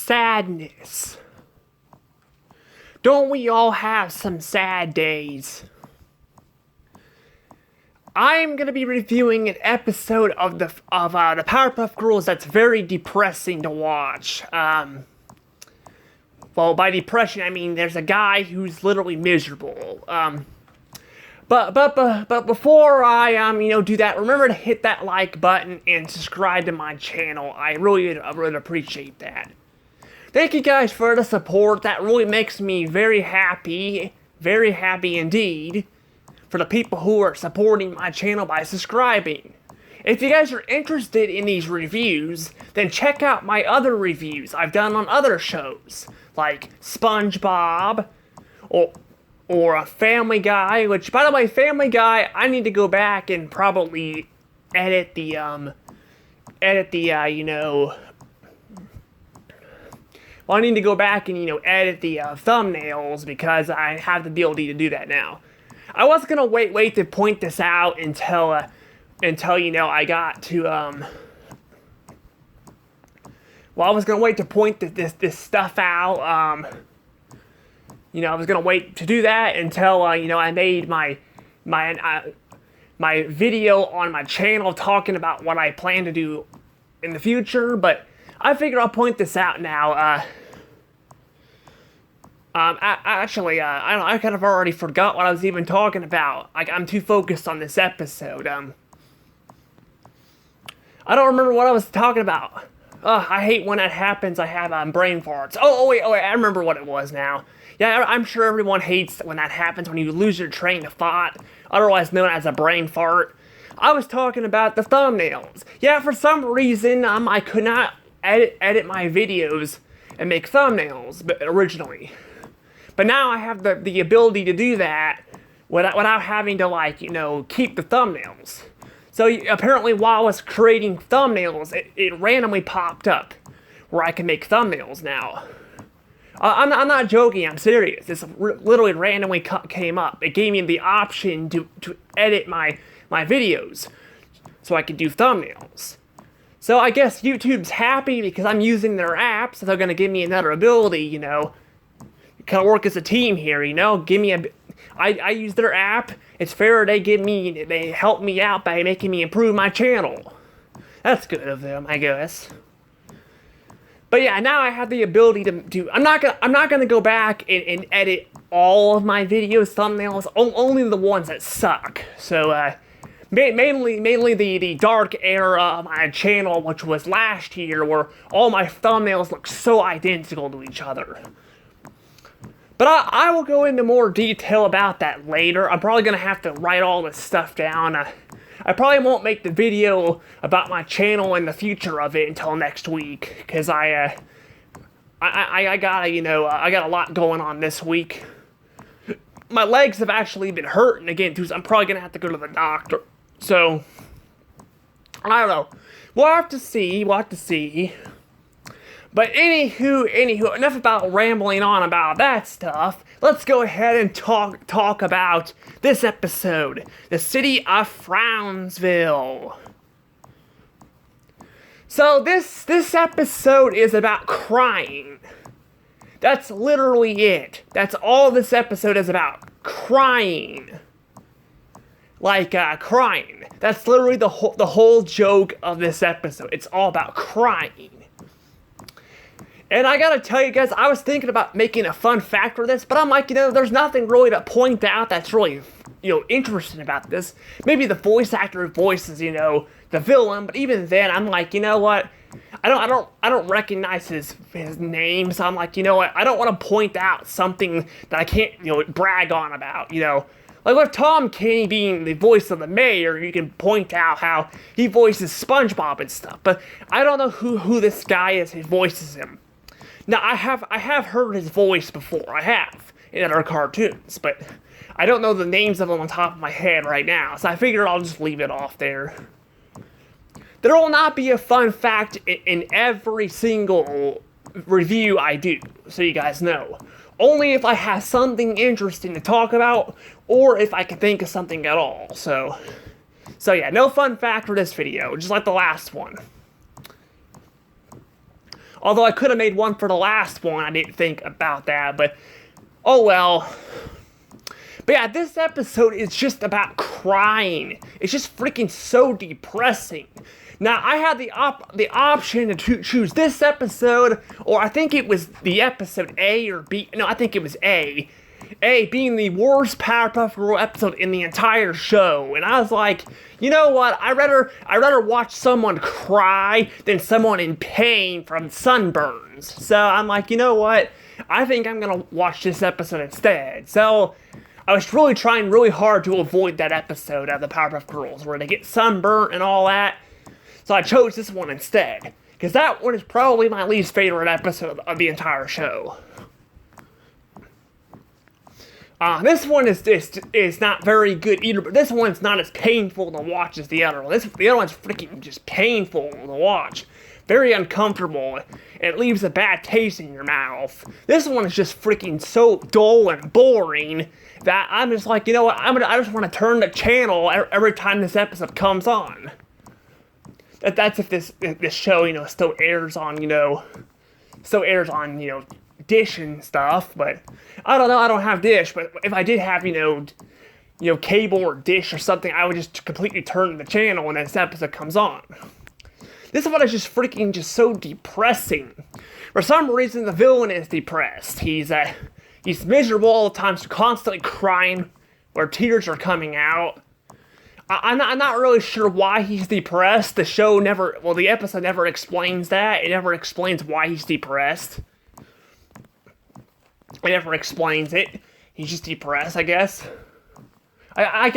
sadness. Don't we all have some sad days? I'm gonna be reviewing an episode of the Powerpuff Girls that's very depressing to watch. Well, by depression I mean there's a guy who's literally miserable. But before I do that, remember to hit that like button and subscribe to my channel. I really appreciate that. Thank you guys for the support. That really makes me very happy indeed. For the people who are supporting my channel by subscribing. If you guys are interested in these reviews, then check out my other reviews I've done on other shows, like SpongeBob, or a Family Guy, which, by the way, Family Guy, I need to go back and probably edit the I need to go back and, edit the thumbnails because I have the ability to do that now. I was gonna wait to point this out until I got to well, I was gonna wait to point this stuff out. I was gonna wait to do that until I made my video on my channel talking about what I plan to do in the future. But I figured I'll point this out now. I kind of already forgot what I was even talking about. I'm too focused on this episode. I don't remember what I was talking about. I hate when that happens. I have brain farts. Oh wait, I remember what it was now. Yeah, I'm sure everyone hates when that happens, when you lose your train of thought, otherwise known as a brain fart. I was talking about the thumbnails. Yeah, for some reason, I could not edit my videos and make thumbnails originally. But now I have the ability to do that without having to, keep the thumbnails. So apparently while I was creating thumbnails, it randomly popped up where I can make thumbnails now. I'm not joking, I'm serious. This literally randomly came up. It gave me the option to edit my videos so I could do thumbnails. So I guess YouTube's happy because I'm using their app, so they're going to give me another ability, kind of work as a team here, give me I use their app. It's fair they help me out by making me improve my channel. That's good of them, I guess. But yeah, now I have the ability to I'm not gonna go back and edit all of my videos, thumbnails, only the ones that suck. So mainly the dark era of my channel, which was last year, where all my thumbnails look so identical to each other. But I will go into more detail about that later. I'm probably going to have to write all this stuff down. I probably won't make the video about my channel and the future of it until next week, because I got a lot going on this week. My legs have actually been hurting again too, so I'm probably going to have to go to the doctor. So, I don't know. We'll have to see. But anywho, enough about rambling on about that stuff. Let's go ahead and talk about this episode, the city of Frownsville. So this episode is about crying. That's literally it. That's all this episode is about, crying. Crying. That's literally the whole joke of this episode. It's all about crying. And I gotta tell you guys, I was thinking about making a fun fact for this, but I'm like, there's nothing really to point out that's really, interesting about this. Maybe the voice actor voices, the villain, but even then, I'm like, you know what? I don't recognize his name, so I'm like, you know what? I don't want to point out something that I can't, brag on about, Like with Tom Kenny being the voice of the mayor, you can point out how he voices SpongeBob and stuff, but I don't know who this guy is who voices him. Now, I have heard his voice before. I have in other cartoons, but I don't know the names of them on top of my head right now, so I figured I'll just leave it off there. There will not be a fun fact in every single review I do, so you guys know. Only if I have something interesting to talk about, or if I can think of something at all. So yeah, no fun fact for this video, just like the last one. Although I could have made one for the last one, I didn't think about that, but oh well. But yeah, this episode is just about crying. It's just freaking so depressing. Now, I had the option to choose this episode, or I think it was the episode A or B. No, I think it was A. A being the worst Powerpuff Girl episode in the entire show. And I was like, you know what? I'd rather watch someone cry than someone in pain from sunburns. So I'm like, you know what? I think I'm gonna watch this episode instead. So I was really trying really hard to avoid that episode of the Powerpuff Girls where they get sunburnt and all that. So I chose this one instead, because that one is probably my least favorite episode of the entire show. This one is not very good either, but this one's not as painful to watch as the other one. The other one's freaking just painful to watch. Very uncomfortable, and it leaves a bad taste in your mouth. This one is just freaking so dull and boring that I'm just like, you know what, I just want to turn the channel every time this episode comes on. That's if this show, still airs on, Dish and stuff, but I don't know, I don't have Dish, but if I did have, cable or Dish or something, I would just completely turn the channel when this episode comes on. This one is just freaking just so depressing. For some reason, the villain is depressed. He's miserable all the time, so constantly crying, where tears are coming out. I'm not really sure why he's depressed. The episode never explains that. It never explains why he's depressed. It never explains it. He's just depressed, I guess. It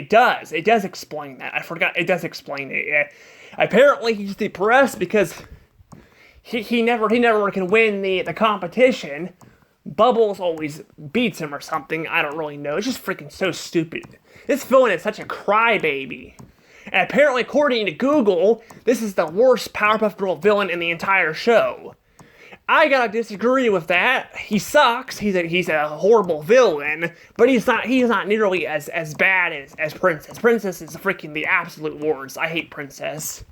does. It does explain that. I forgot. It does explain it. Yeah. Apparently, he's depressed because he never can win the competition. Bubbles always beats him or something. I don't really know. It's just freaking so stupid. This villain is such a crybaby. And apparently, according to Google, this is the worst Powerpuff Girl villain in the entire show. I gotta disagree with that. He sucks. He's a horrible villain, but he's not nearly as bad as Princess. Princess is freaking the absolute worst. I hate Princess.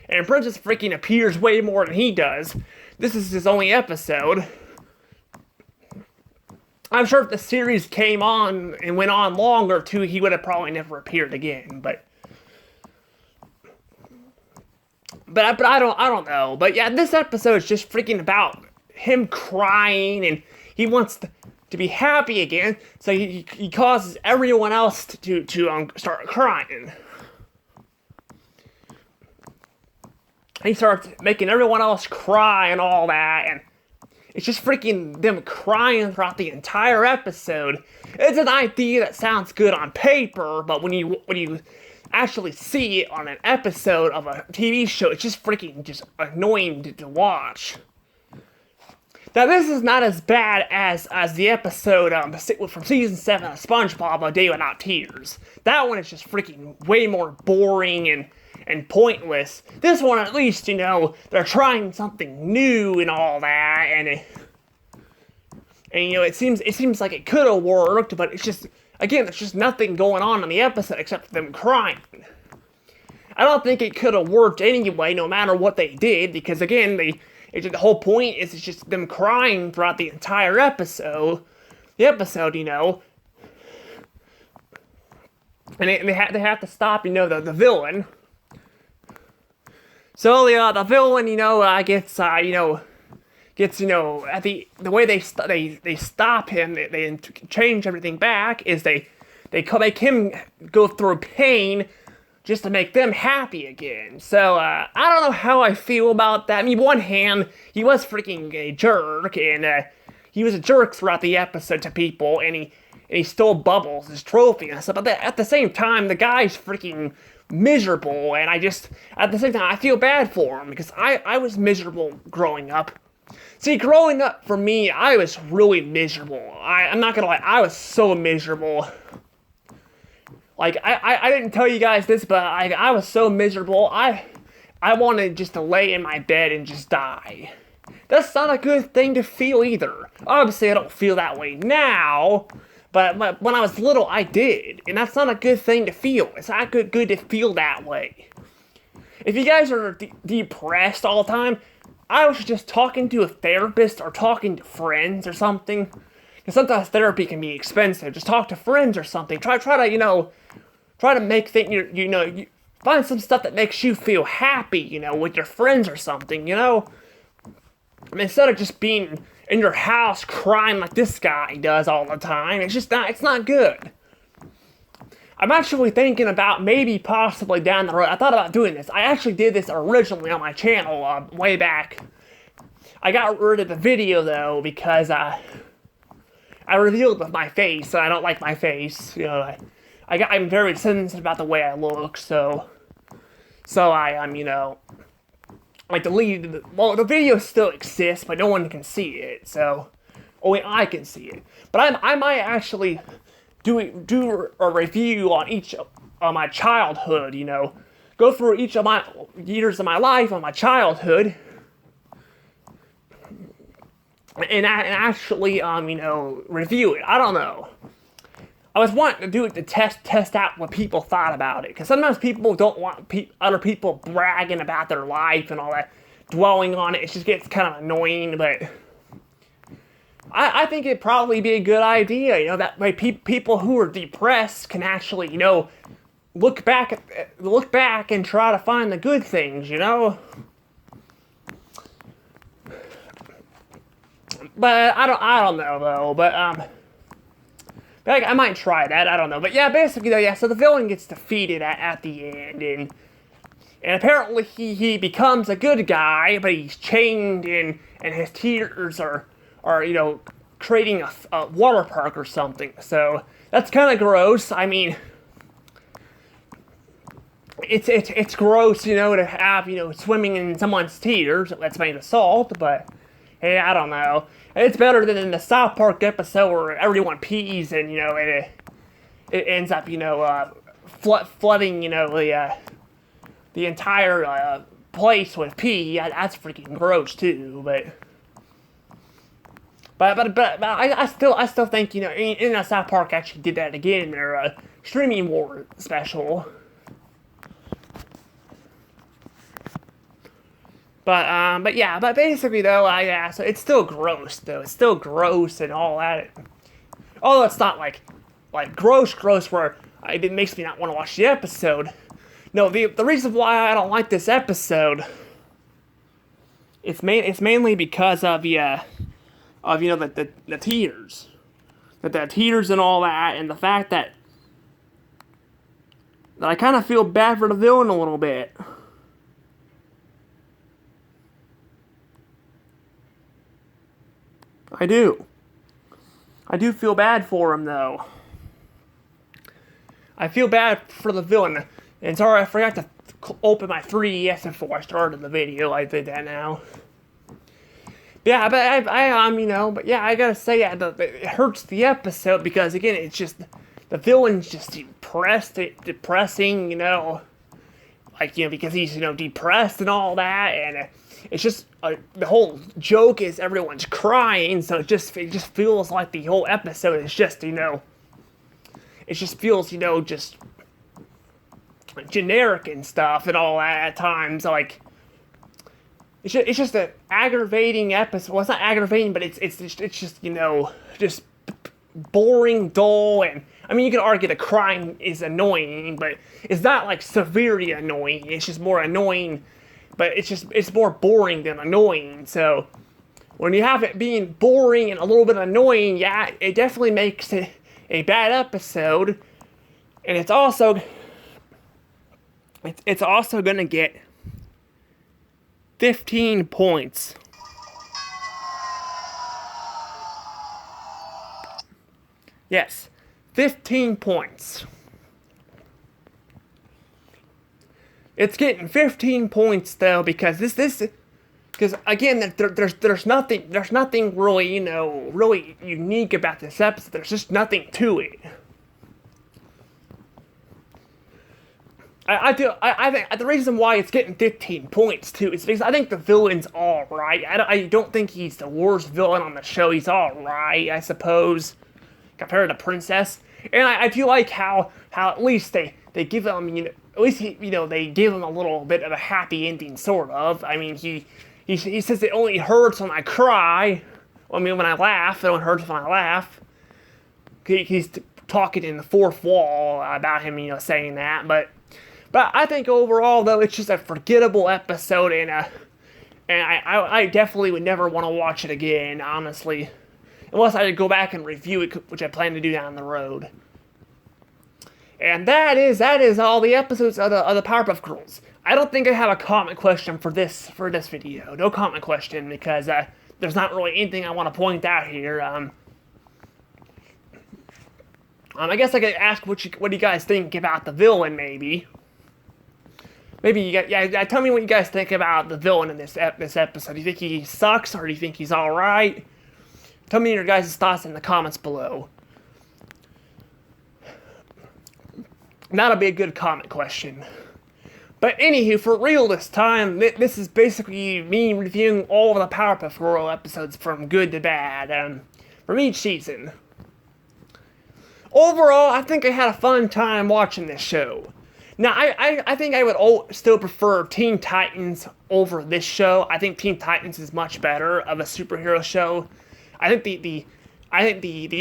And Princess freaking appears way more than he does. This is his only episode. I'm sure if the series came on and went on longer too, he would have probably never appeared again, but I don't know. But yeah, this episode is just freaking about him crying, and he wants to be happy again, so he causes everyone else to start crying. He starts making everyone else cry and all that, and it's just freaking them crying throughout the entire episode. It's an idea that sounds good on paper, but when you actually see it on an episode of a TV show, it's just freaking just annoying to watch. Now, this is not as bad as the episode from season 7 of SpongeBob, A Day Without Tears. That one is just freaking way more boring and pointless. This one, at least, they're trying something new and all that, and it seems like it could have worked, but it's just, again, there's just nothing going on in the episode except them crying. I don't think it could have worked anyway, no matter what they did, because again, the whole point is it's just them crying throughout the entire episode. And they have to stop, the villain. So the villain, gets at the way they stop him, they change everything back, is they make him go through pain just to make them happy again. So I don't know how I feel about that. I mean, one hand, he was freaking a jerk, and he was a jerk throughout the episode to people, and he stole Bubbles, his trophy and stuff. But at the same time, the guy's freaking miserable, and at the same time, I feel bad for him, because I was miserable growing up. See, growing up, for me, I was really miserable. I'm not gonna lie, I was so miserable. Like, I didn't tell you guys this, but I was so miserable, I wanted just to lay in my bed and just die. That's not a good thing to feel either. Obviously, I don't feel that way now, but when I was little, I did. And that's not a good thing to feel. It's not good to feel that way. if you guys are depressed all the time, I was just talking to a therapist or talking to friends or something. Because sometimes therapy can be expensive. Just talk to friends or something. Try to, try to make things, find some stuff that makes you feel happy, with your friends or something, I mean, instead of just being in your house crying like this guy does all the time, it's not good. I'm actually thinking about maybe possibly down the road. I thought about doing this. I actually did this originally on my channel way back. I got rid of the video though because I revealed with my face, and I don't like my face. I'm very sensitive about the way I look, so I deleted it. Well, the video still exists, but no one can see it, so only I can see it. But I might actually do a review on each of my childhood, go through each of my years of my life on my childhood, and actually, review it. I don't know. I was wanting to do it to test out what people thought about it. Because sometimes people don't want other people bragging about their life and all that, dwelling on it. It just gets kind of annoying, but I think it'd probably be a good idea. That way people who are depressed can actually, look back and try to find the good things, But I don't know though. But I might try that. I don't know. But yeah, basically though, yeah. So the villain gets defeated at the end, and apparently he becomes a good guy, but he's chained and his tears are creating a water park or something. So that's kind of gross. I mean, it's gross, to have swimming in someone's tears. That's made of salt, but hey, I don't know. It's better than in the South Park episode where everyone pees and, it ends up, flooding, the entire place with pee. That's freaking gross too, but I still think, in the South Park actually did that again in their streaming war special. But yeah, but basically though, so it's still gross though. It's still gross and all that. Although it's not like gross where it makes me not want to watch the episode. No, the reason why I don't like this episode, it's mainly because of the tears, the tears and all that, and the fact that I kind of feel bad for the villain a little bit. I do feel bad for him, though. I feel bad for the villain. And sorry, I forgot to open my 3DS before I started the video. I did that now. Yeah, but but yeah, I gotta say, it hurts the episode because, again, it's just, the villain's just depressing, because he's, depressed and all that, and it's just, the whole joke is everyone's crying, so it just feels like the whole episode is just, it just feels, just generic and stuff and all that at times, it's just an aggravating episode. Well, it's not aggravating, but it's just, just boring, dull, and, I mean, you can argue the crying is annoying, but it's not, severely annoying, it's just more annoying. But it's more boring than annoying, so when you have it being boring and a little bit annoying, yeah, it definitely makes it a bad episode, and it's also gonna get 15 points. Yes, 15 points. It's getting 15 points though because because again there's nothing really really unique about this episode. There's just nothing to it. I think the reason why it's getting 15 points too is because I think the villain's all right. I don't think he's the worst villain on the show. He's all right, I suppose, compared to Princess. And I do like how at least they give him at least they give him a little bit of a happy ending, sort of. I mean, he says it only hurts when I cry. I mean, when I laugh, it only hurts when I laugh. He's talking in the fourth wall about him, saying that. But I think overall, though, it's just a forgettable episode, and I definitely would never want to watch it again, honestly, unless I go back and review it, which I plan to do down the road. And that is all the episodes of the Powerpuff Girls. I don't think I have a comment question for this video. No comment question, because there's not really anything I want to point out here. I guess I could ask what do you guys think about the villain, maybe. Maybe you guys, tell me what you guys think about the villain in this episode. Do you think he sucks, or do you think he's alright? Tell me your guys' thoughts in the comments below. That'll be a good comment question. But anywho, for real this time, this is basically me reviewing all of the Powerpuff Girls episodes from good to bad, from each season. Overall, I think I had a fun time watching this show. Now, I think I would still prefer Teen Titans over this show. I think Teen Titans is much better of a superhero show. I think the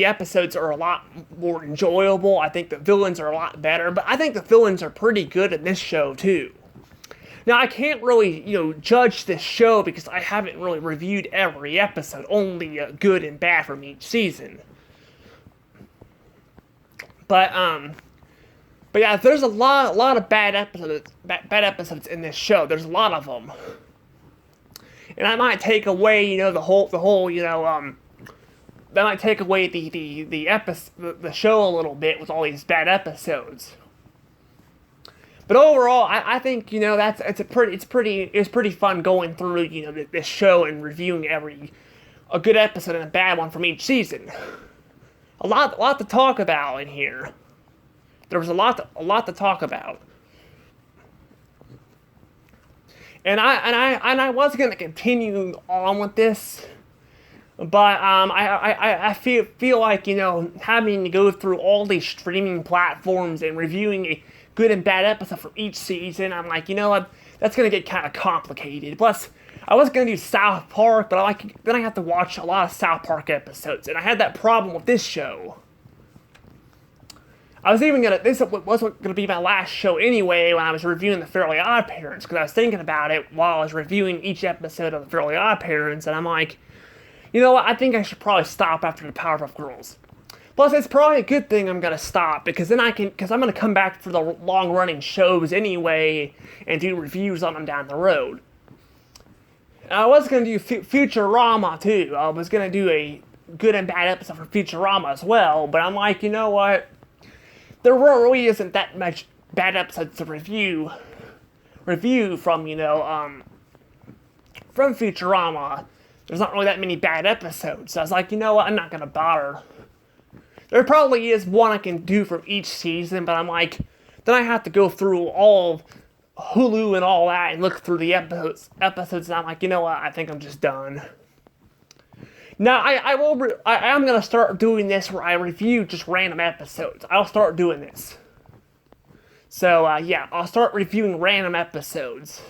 episodes are a lot more enjoyable. I think the villains are a lot better, but I think the villains are pretty good in this show too. Now, I can't really, judge this show because I haven't really reviewed every episode, only good and bad from each season. But yeah, there's a lot of bad episodes in this show. There's a lot of them, and I might take away, the whole, that might take away the show a little bit with all these bad episodes. But overall, I think it's pretty fun going through this show and reviewing a good episode and a bad one from each season. A lot to talk about in here. There was a lot to talk about. And I was gonna continue on with this, but I feel like having to go through all these streaming platforms and reviewing a good and bad episode from each season, I'm like, that's gonna get kind of complicated. Plus, I was gonna do South Park, but then I have to watch a lot of South Park episodes, and I had that problem with this show. This wasn't gonna be my last show anyway when I was reviewing the Fairly Odd Parents, because I was thinking about it while I was reviewing each episode of the Fairly Odd Parents, and I'm like, what, I think I should probably stop after the Powerpuff Girls. Plus, it's probably a good thing I'm gonna stop, because then I'm gonna come back for the long-running shows anyway, and do reviews on them down the road. I was gonna do Futurama too. I was gonna do a good and bad episode for Futurama as well, but I'm like, what? There really isn't that much bad episodes to review from, from Futurama. There's not really that many bad episodes. So I was like, what, I'm not gonna bother. There probably is one I can do for each season, but I'm like, then I have to go through all of Hulu and all that and look through the episodes, and I'm like, what, I think I'm just done. Now, I am going to start doing this where I review just random episodes. I'll start doing this. So, yeah, I'll start reviewing random episodes.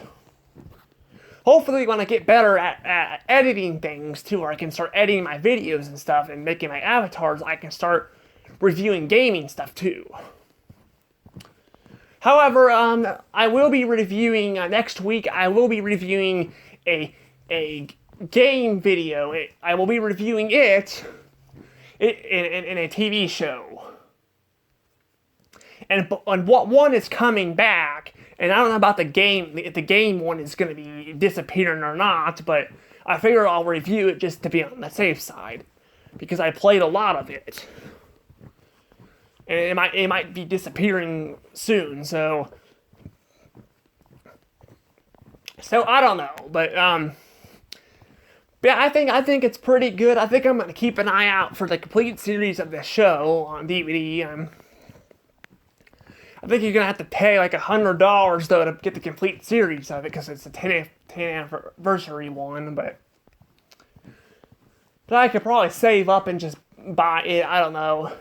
Hopefully, when I get better at editing things, too, where I can start editing my videos and stuff and making my avatars, I can start reviewing gaming stuff, too. However, I will be reviewing, next week, I will be reviewing a game video. I will be reviewing it in a TV show. And what one is coming back, and I don't know about the game, if the game one is going to be disappearing or not, but I figure I'll review it just to be on the safe side, because I played a lot of it. And it might be disappearing soon, so I don't know, but yeah, I think it's pretty good. I think I'm gonna keep an eye out for the complete series of the show on DVD. I think you're gonna have to pay like $100 though to get the complete series of it, because it's a 10th anniversary one. But I could probably save up and just buy it. I don't know.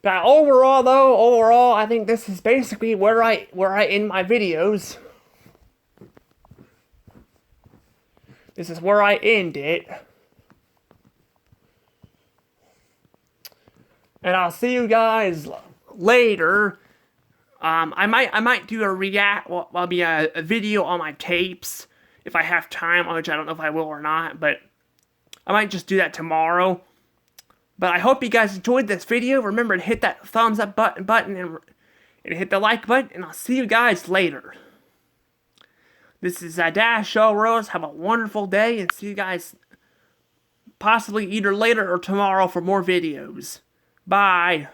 But overall, I think this is basically where I end my videos. This is where I end it. And I'll see you guys later. I might do a video on my tapes if I have time, which I don't know if I will or not, but I might just do that tomorrow. But I hope you guys enjoyed this video. Remember to hit that thumbs up button and hit the like button, and I'll see you guys later. This is Dash Show Rose. Have a wonderful day, and see you guys possibly either later or tomorrow for more videos. Bye.